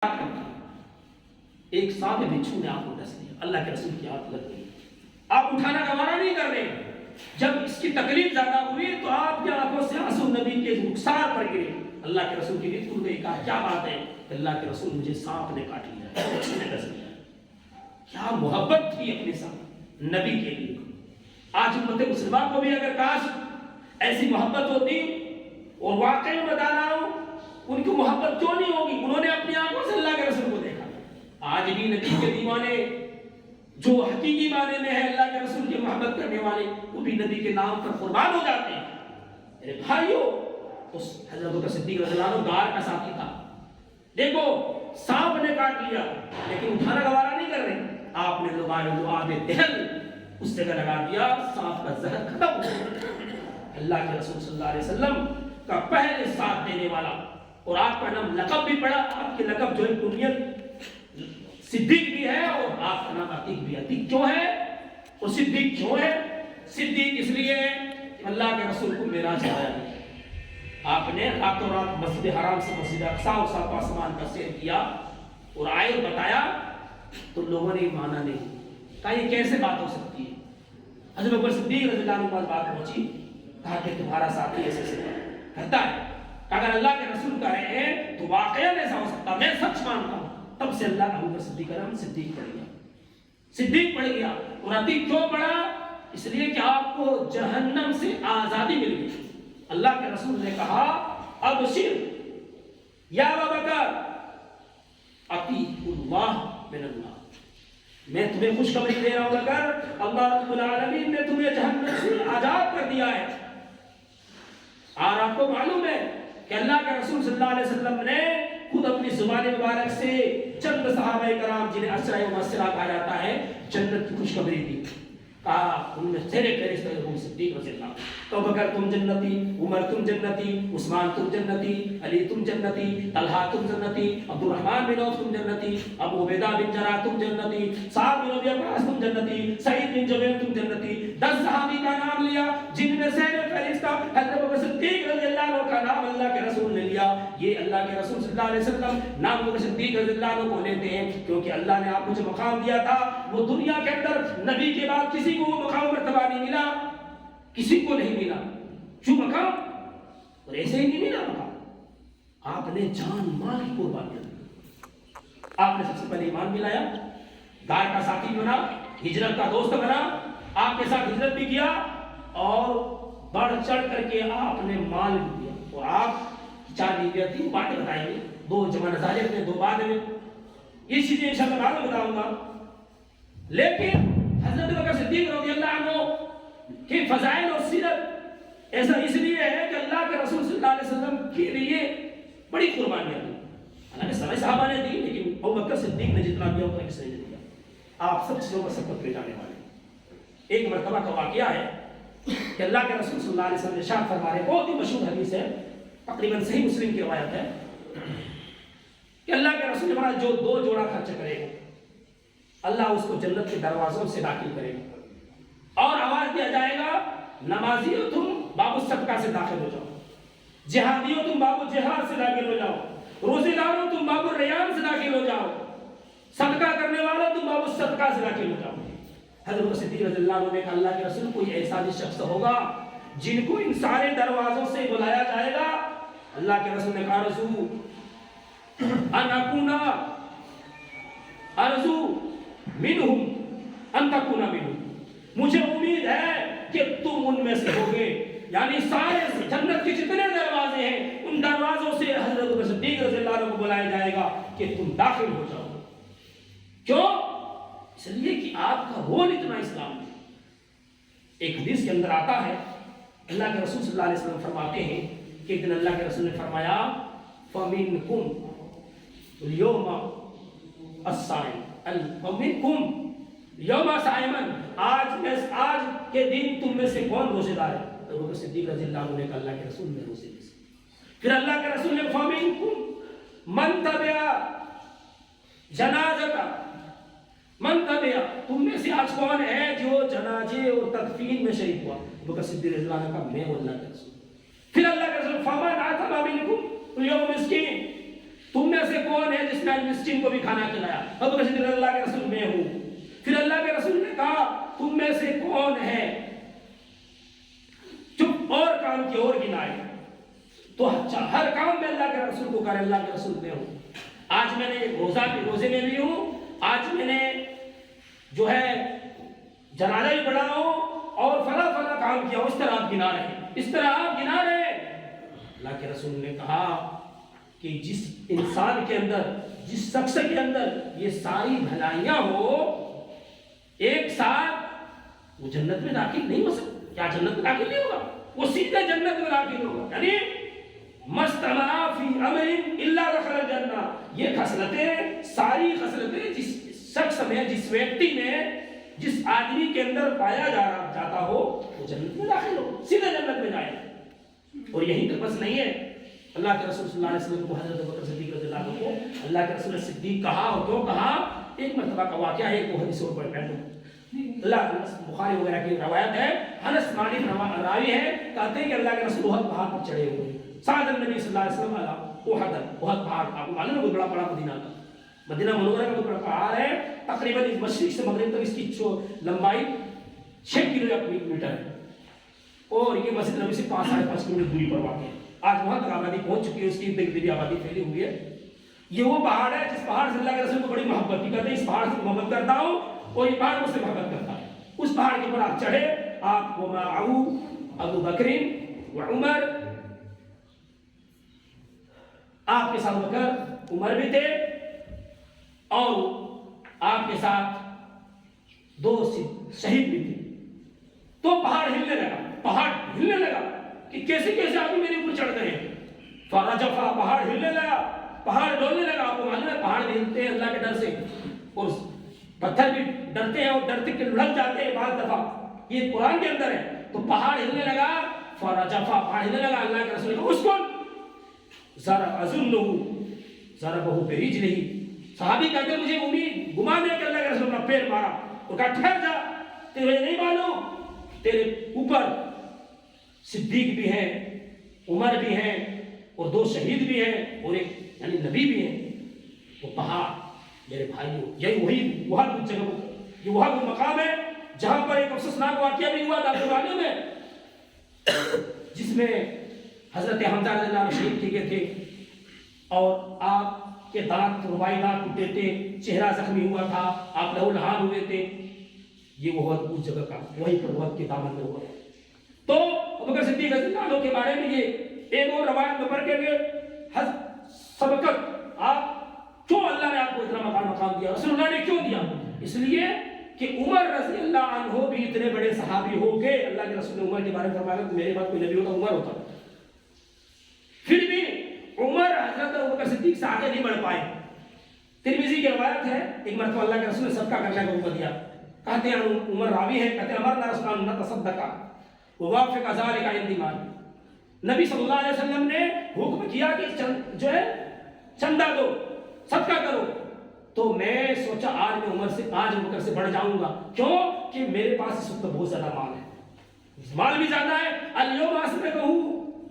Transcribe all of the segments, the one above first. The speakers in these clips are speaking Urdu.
ایک ساتھ بچھو نے آپ کو ڈس لیا، اللہ کے رسول کی آنکھ لگ گئی، آپ اٹھانا گوارا نہیں کر رہے۔ جب اس کی تکلیف زیادہ ہوئی تو آپ کی آنکھوں سے آنسو نبی کے رخسار پر گرے، اللہ کے رسول کی نیند کھل گئی۔ کہا کیا بات ہے؟ کہ اللہ کے رسول مجھے سانپ نے کاٹ لیا، بچھو نے ڈس لیا۔ کیا محبت تھی اپنے ساتھ نبی کے لیے۔ آج امت مسلمہ کو بھی اگر کاش ایسی محبت ہوتی، اور واقعی میں بتا رہا ہوں ان کی محبت کیوں نہیں ہوگی، انہوں نے اپنی آنکھوں سے اللہ کے رسول کو دیکھا۔ آج بھی نبی کے دیوانے جو حقیقی معنی میں ہے اللہ کے رسول کی محبت کرنے والے، وہ بھی نبی کے نام پر قربان ہو جاتے ہیں۔ میرے بھائیو، اس حضرت بکر صدیق رضی اللہ عنہ غار کا ساتھی تھا، دیکھو سانپ نے کاٹ لیا لیکن اٹھانا گوارا نہیں کر رہے، آپ نے لعاب دہل اس جگہ لگا دیا، سانپ کا زہر ختم ہو گیا۔ اللہ کے رسول صلی اللہ علیہ وسلم کا پہلے ساتھ دینے والا، اور آپ کا نام لقب بھی پڑا، آپ کے لقب جو ہے کنیت صدیق بھی ہے، اور آپ کا نام عتیق بھی ہے۔ عتیق کیوں ہے اور صدیق کیوں ہے؟ صدیق اس لیے کہ اللہ کے رسول کو معراج کرایا گیا، آپ نے راتوں رات مسجد حرام سے مسجد اقصی اور سات آسمان کا سیر کیا اور آئے اور بتایا، تو لوگوں نے مانا نہیں، کہا یہ کیسے بات ہو سکتی ہے؟ حضرت بکر صدیق رضی اللہ عنہ کے پاس بات پہنچی، کہا کہ تمہارا ساتھی ایسے سے کرتا ہے، اگر اللہ کے رسول کہہ رہے ہیں تو واقعا ایسا ہو سکتا، میں سچ مانتا ہوں۔ تب سے اللہ ابو بکر صدیق کا نام صدیق پڑ گیا، صدیق پڑ گیا۔ اور عتیق کیوں پڑا؟ اس لیے کہ آپ کو جہنم سے آزادی مل گئی۔ اللہ کے رسول نے کہا ابشر یا ابا بکر عتیق اللہ من اللہ، میں تمہیں خوشخبری دے رہا ہوں، اگر اللہ رب العالمین نے تمہیں جہنم سے آزاد کر دیا ہے۔ اور آپ کو معلوم ہے کہ اللہ کے رسول صلی اللہ علیہ وسلم نے خود اپنی زبان مبارک سے چند صحابہ کرام جنہیں عشرہ مبشرہ کہا جاتا ہے جنت کی خوشخبری دی، کہا ان میں سیر فہرست ہے ابو صدیق رضی اللہ عنہ، تو بکر تم جنتی، عمر تم جنتی، عثمان تم جنتی، علی تم جنتی، طلحہ تم جنتی، عبد الرحمن بن عوف تم جنتی، ابو عبیدہ بن جراح تم جنتی، سعد بن ابی وقاص تم جنتی، سعید بن جبیر تم جنتی۔ 10 صحابی کا نام لیا جن میں سیر فہرست حضرت بکر صدیق رضی اللہ عنہ کا نام اللہ کے رسول نے لیا۔ یہ اللہ کے رسول صلی اللہ علیہ وسلم نام بکر صدیق رضی اللہ عنہ کو لیتے ہیں کیونکہ اللہ نے آپ کو جو مقام دیا تھا وہ دنیا کے اندر نبی کے بعد کسی کو وہ مقام مرتبہ نہیں ملا، کسی کو نہیں ملا۔ جو مقام اور ایسے ہی نہیں ملا مقام، آپ نے جان مال کی قربانیاں دی۔ آپ نے سب سے پہلے ایمان ملایا، غار کا ساتھی بنا، ہجرت کا دوست بنا، آپ کے ساتھ ہجرت بھی کیا، اور بڑھ چڑھ کر کے آپ نے مال بھی دیا۔ اور آپ 4 بیویاں تھیں، باتیں بتائیں گے، 2 جمع نظاریت میں، 2 بعد میں، یہ چیزیں انشاءاللہ بعد میں بتاؤں گا۔ لیکن حضرت بکر صدیق رضی اللہ عنہ کے فضائل اور سیرت ایسا اس لیے ہے کہ اللہ کے رسول صلی اللہ علیہ وسلم کے لیے بڑی قربانیاں دی، حالانکہ سارے صحابہ نے دی لیکن ابو بکر صدیق نے جتنا دیا اتنا کسی نے نہیں دیا۔ آپ سب چیزوں پر سبقت لے جانے والے۔ ایک مرتبہ کا واقعہ ہے کہ اللہ کے رسول صلی اللہ علیہ وسلم نے ارشاد فرما رہے، بہت ہی مشہور حدیث ہے، تقریباً صحیح مسلم کی روایت ہے کہ اللہ کے رسول نے فرمایا جو 2 جوڑا خرچ کرے گا اللہ اس کو جنت کے دروازوں سے داخل کرے گا، اور آواز دیا جائے گا نمازیو تم باب الصدقہ سے داخل ہو جاؤ، جہادیو تم باب الجہاد سے داخل ہو جاؤ، روزے دارو تم باب الریان سے داخل ہو جاؤ، صدقہ کرنے والوں تم باب الصدقہ سے داخل ہو جاؤ۔ حضرت صدیق رضی اللہ عنہ نے کہا اللہ کے رسول کوئی ایسا بھی شخص ہوگا جن کو ان سارے دروازوں سے بلایا جائے گا؟ اللہ کے رسول نے کہا ارزو منہم ان تکون منہم، مجھے امید ہے کہ تم ان میں سے ہوگے۔ یعنی سارے جنت کے جتنے دروازے ہیں ان دروازوں سے حضرت بکر صدیق رضی اللہ عنہ کو بلایا جائے گا کہ تم داخل ہو جاؤ۔ کیوں؟ اس لیے کہ آپ کا رول اتنا اسلام میں۔ ایک حدیث کے اندر آتا ہے اللہ کے رسول صلی اللہ علیہ وسلم فرماتے ہیں کہ ایک دن اللہ کے رسول نے فرمایا فَمِنْكُمْ الْيَوْمَ الصَّائِمَ فَمِنْكُمْ یوم صائمن، آج کے دن تم میں سے کون روزے دار ہے؟ ابو بکر صدیق رضی اللہ عنہ نے کہا اللہ کے رسول میں روزے میں سے۔ پھر اللہ کے رسول نے فَمِنْكُمْ مَنْ تَبِعَ جَنَازَتَ من تبعہ، تم میں سے آج کون ہے جو جنازے اور تدفین میں شہید ہوا؟ ابو بکر صدیق رضی اللہ عنہ کا میں اللہ کے رسول۔ پھر اللہ کے رسول فَمَنْ عَتَبَ مِنْكُمْ الْيَوْمَ مِسْكِينٌ، تم میں سے کون ہے جس 69 مسکین کو بھی کھانا کھلایا. ابو بکر صدیق اللہ کے رسول میں ہوں. پھر اللہ کے رسول نے کہا تم میں سے کون ہے چپ اور کام کی اور گنائے؟ تو ہر کام میں اللہ کے رسول کو کرے اللہ کے رسول میں ہوں. آج میں نے روزے میں بھی ہوں, آج میں نے جو ہے جنازہ بھی پڑھا ہوں اور فلاں فلاں کام کیا. اس طرح آپ گنا رہے, اس طرح آپ گنا رہے. اللہ کے رسول نے کہا کہ جس انسان کے اندر, جس شخص کے اندر یہ ساری بھلائیاں ہو ایک ساتھ, وہ جنت میں داخل نہیں ہو سکتا. کیا جنت میں داخل نہیں ہوگا؟ وہ سیدھے جنت میں داخل ہوگا. یعنی مستمع فی امر الا دخل الجنہ. یہ خصلتیں, ساری خصلتیں جس شخص میں, جس ویکتی میں, جس آدمی کے اندر پایا جاتا ہو وہ جنت میں داخل ہو, سیدھے جنت میں جائے. اور یہی تو بس نہیں ہے, اللہ کے رسول صلی اللہ علیہ وسلم کو حضرت ابوبکر صدیق رضی اللہ عنہ کو اللہ کے رسول صدیق کہا. اور کیوں کہا؟ ایک مرتبہ کا واقعہ ہے, ایک حدیث اور پڑھ دوں. اللہ بخاری وغیرہ کی روایت ہے, انس مالک راوی ہے, کہتے ہیں کہ اللہ کے رسول احد پہاڑ پر چڑھے ہوئے. سعد النبی صلی اللہ علیہ وسلم احد پہاڑ, آپ کو معلوم ہے بڑا بڑا مدینہ کا, مدینہ منورہ کا بڑا پہاڑ ہے. تقریباً مشرق سے مغرب تک اس کی لمبائی 6 کلومیٹر ہے, اور یہ مسجد نبی سے 5-5.5 کلومیٹر دوری پر واقع ہے. آج وہاں تک آبادی پہنچ چکی ہے, اس کی ارد گرد آبادی پھیلی ہوئی ہے. یہ وہ پہاڑ ہے جس پہاڑ سے اللہ کے رسول کو بڑی محبت کی, کہتے ہیں اس پہاڑ سے محبت کرتا ہوں اور یہ پہاڑ مجھ سے محبت کرتا ہے. اس پہاڑ کے اوپر آپ چڑھے, آپ کو ابو بکر و عمر, آپ کے ساتھ بکر عمر بھی تھے, اور آپ کے ساتھ 2 شہید بھی تھے. تو پہاڑ ہلنے لگا کہ کیسے کیسے آدمی میرے اوپر چڑھ گئے ہیں. فرجفا, پہاڑ ہلنے لگا, پہاڑ ڈولنے لگا. آپ کو معلوم ہے پہاڑ بھی ہلتے ہیں اللہ کے ڈر سے, اور پتھر بھی ڈرتے ہیں اور ڈرتے کے لڑک جاتے ہیں بعض دفعہ, یہ قرآن کے اندر ہے. تو پہاڑ ہلنے لگا, فرجفا, پہاڑ ہلنے لگا. اللہ کے رسول نے کہا اس کو ضربہ برجلہ. صحابی کہتے ہیں مجھے امید گمان ہے کہ اللہ کے رسول نے اپنا پیر مارا اور کہا ٹھہر جا, تجھے نہیں معلوم تیرے اوپر صدیق بھی ہیں, عمر بھی ہیں, اور 2 شہید بھی ہیں, اور ایک یعنی نبی بھی ہیں. وہ پہاڑ میرے بھائیوں, یہی وہی وہاں کچھ جگہ, یہ وہاں وہ مقام ہے جہاں پر ایک افسوسناک واقعہ بھی ہوا تھا آپ کو معلوم ہے, جس میں حضرت حمزہ رضی اللہ عنہ شہید کیے گئے تھے, اور آپ کے دانت, رباعی دانت ٹوٹے تھے, چہرہ زخمی ہوا تھا, آپ لہو لہان ہوئے تھے. یہ وہ اس جگہ کا, وہیں پر وقت کے دامن میں ہوا. تو ابوبکر صدیق رضی اللہ عنہ کے بارے میں یہ ایک اور روایت میں پڑھ کے سبقت, آپ کیوں اللہ نے آپ کو اتنا مقام دیا, رسول اللہ نے کیوں دیا؟ اس لیے کہ عمر رضی اللہ عنہ بھی اتنے بڑے صحابی ہو کے اللہ کے رسول نے عمر کے بارے میں فرمایا کہ میرے بعد کوئی نبی ہوتا عمر ہوتا. پھر بھی عمر حضرت ابوبکر صدیق سے آگے نہیں بڑھ پائے. ترمذی کی روایت ہے, ایک مرتبہ اللہ کے رسول نے صدقہ کرنے کا حکم دیا. کہتے ہیں عمر راوی ہے, کہتے ہیں امرنا رسول اللہ تصدقا ووافق ذلك عندي مال. نبی صلی اللہ علیہ وسلم نے حکم کیا کہ جو ہے چندہ دو, صدقہ کرو. تو میں سوچا آج میں عمر سے, آج ابوبکر سے بڑھ جاؤں گا. کیوں کہ میرے پاس اس وقت بہت زیادہ مال ہے, مال بھی زیادہ ہے. اليوم اسبقه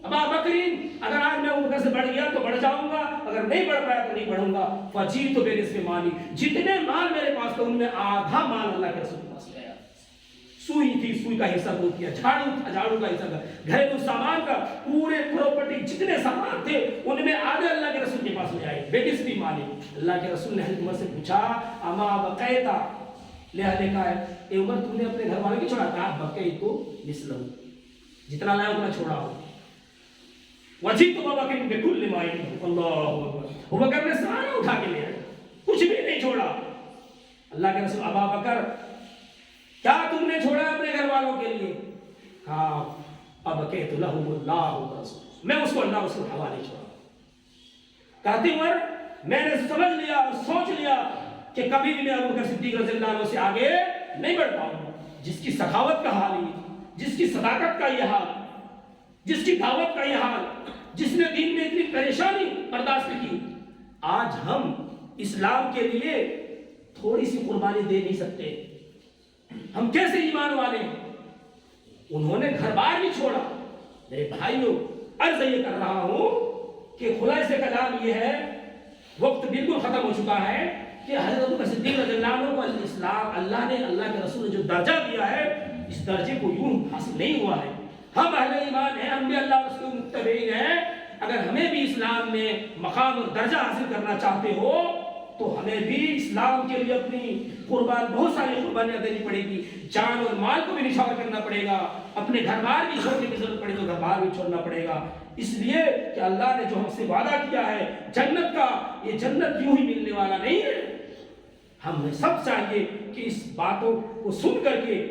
ابا بکرین, اگر آج میں ابوبکر سے بڑھ گیا تو بڑھ جاؤں گا, اگر نہیں بڑھ پایا تو نہیں بڑھوں گا. فجیت بنصف مالی, جتنے مال میرے پاس تھے ان میں آدھا مال اللہ کے رسول کے پاس لے آیا. سوئی تھی, سوئی کا حصہ دو کیا, جھاڑو تھا, جھاڑو کا حصہ, گھریلو سامان کا پورے پراپرٹی جتنے سامان تھے ان میں آدھے اللہ کے رسول کے پاس لے آئے. بنصف مالی. اللہ کے رسول نے حضرت عمر سے پوچھا اما بقیتا لأہلک, اے عمر تم نے اپنے گھر والے کی چھوڑا؟ کہا بقیت مثلہ, جتنا لایا اتنا چھوڑا ہو. وجیت ابوبکر بکل ما عنده, اللہ اکبر, ابوبکر نے سارا اٹھا کے لے آئے, کچھ بھی نہیں چھوڑا. اللہ کے رسول ابا بکر کیا تم نے چھوڑا اپنے گھر والوں کے لیے؟ کہا ابقیت لهم اللہ ورسول, میں اس کو اللہ رسول حوالے چھوڑا. کہتے عمر میں نے سمجھ لیا اور سوچ لیا کہ کبھی بھی میں ابوبکر صدیق رضی اللہ عنہ سے آگے نہیں بڑھ پاؤں گا. جس کی سخاوت کا حال یہ, جس کی صداقت کا یہ حال, جس کی دعوت کا یہ حال, جس نے دین میں اتنی پریشانی برداشت کی, آج ہم اسلام کے لیے تھوڑی سی قربانی دے نہیں سکتے. ہم کیسے ایمان والے ہیں؟ انہوں نے گھر بار بھی چھوڑا. میرے بھائیوں, عرض یہ کر رہا ہوں کہ خلاصہ کلام یہ ہے وقت بالکل ختم ہو چکا ہے کہ حضرت ابوبکر صدیق رضی اللہ عنہ کو اسلام اللہ نے، اللہ کے رسول نے جو درجہ دیا ہے، اس درجے کو یوں حاصل نہیں ہوا ہے۔ ہم اہل ایمان ہیں، ہم بھی اللہ رسول کے متبعین ہیں، اگر ہمیں بھی اسلام میں مقام اور درجہ حاصل کرنا چاہتے ہو تو ہمیں بھی اسلام کے لیے اپنی بہت ساری قربانیاں دینی پڑے گی، جان اور مال کو بھی نچھاور کرنا پڑے گا، اپنے گھر بار بھی چھوڑنے کی ضرورت پڑے تو گھر بار بھی چھوڑنا پڑے گا، اس لیے کہ اللہ نے جو ہم سے وعدہ کیا ہے جنت کا، یہ جنت یوں ہی ملنے والا نہیں ہے۔ ہمیں سب چاہیے کہ اس باتوں کو سن کر کے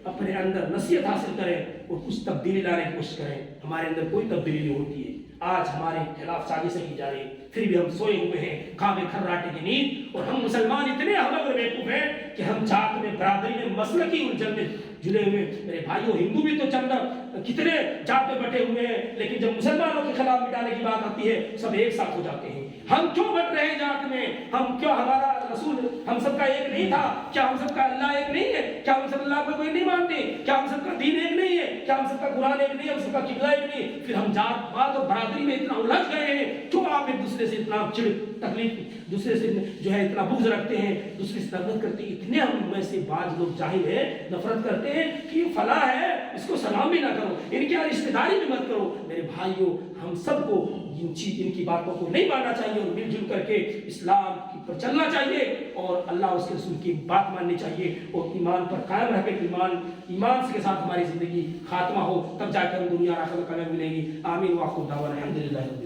اپنے اندر نصیحت حاصل کریں اور کچھ تبدیلی لانے کی کوشش کریں۔ ہمارے اندر کوئی تبدیلی نہیں ہوتی ہے، آج ہمارے خلاف سازشیں کی جا رہی ہیں، پھر بھی ہم سوئے ہوئے ہیں خواب کھراٹے کی نیند، اور ہم مسلمان اتنے احمق اور بیوقوف ہیں کہ ہم جات میں، برادری میں، مسلکی الجھن میں جڑے ہوئے۔ میرے بھائیوں، ہندو بھی تو چند کتنے جات میں بٹے ہوئے ہیں، لیکن جب مسلمانوں کے خلاف مٹانے کی بات آتی ہے سب ایک ساتھ ہو جاتے ہیں۔ ہم کیوں بٹ رہے ہیں جات میں؟ ہم کیوں، ہمارا رسول ہم سب کا ایک نہیں تھا؟ کیا ہم سب کا اللہ ایک نہیں ہے؟ کیا ہم سب اللہ کو کوئی نہیں مانتے؟ کیا ہم سب کا دین ایک نہیں ہے؟ کیا ہم سب کا قرآن ایک نہیں ہے؟ ہم سب کا قبلہ ایک نہیں ہے؟ پھر ہم جات پات اور برادری میں اتنا الجھ گئے ہیں، کیوں آپ ایک دوسرے سے اتنا چڑ تکلیف، دوسرے سے جو ہے اتنا بغض رکھتے ہیں، دوسرے سے نفرت کرتے ہیں؟ اتنے ہم میں سے بعض لوگ جاہل ہیں، نفرت کرتے ہیں کہ یہ فلاں ہے، اس کو سلام بھی نہ کرو، ان کی رشتہ داری بھی مت کرو۔ میرے بھائیوں، ہم سب کو ان کی باتوں کو نہیں ماننا چاہیے اور مل جل کر کے اسلام پر چلنا چاہیے اور اللہ اور اس کے رسول کی بات ماننی چاہیے، اور ایمان پر قائم رہ کے ایمان کے ساتھ ہماری زندگی خاتمہ ہو، تب جا کر ہم دنیا اور آخرت میں کامیاب ملیں گی۔ آمین۔ وآخر دعوانا الحمدللہ۔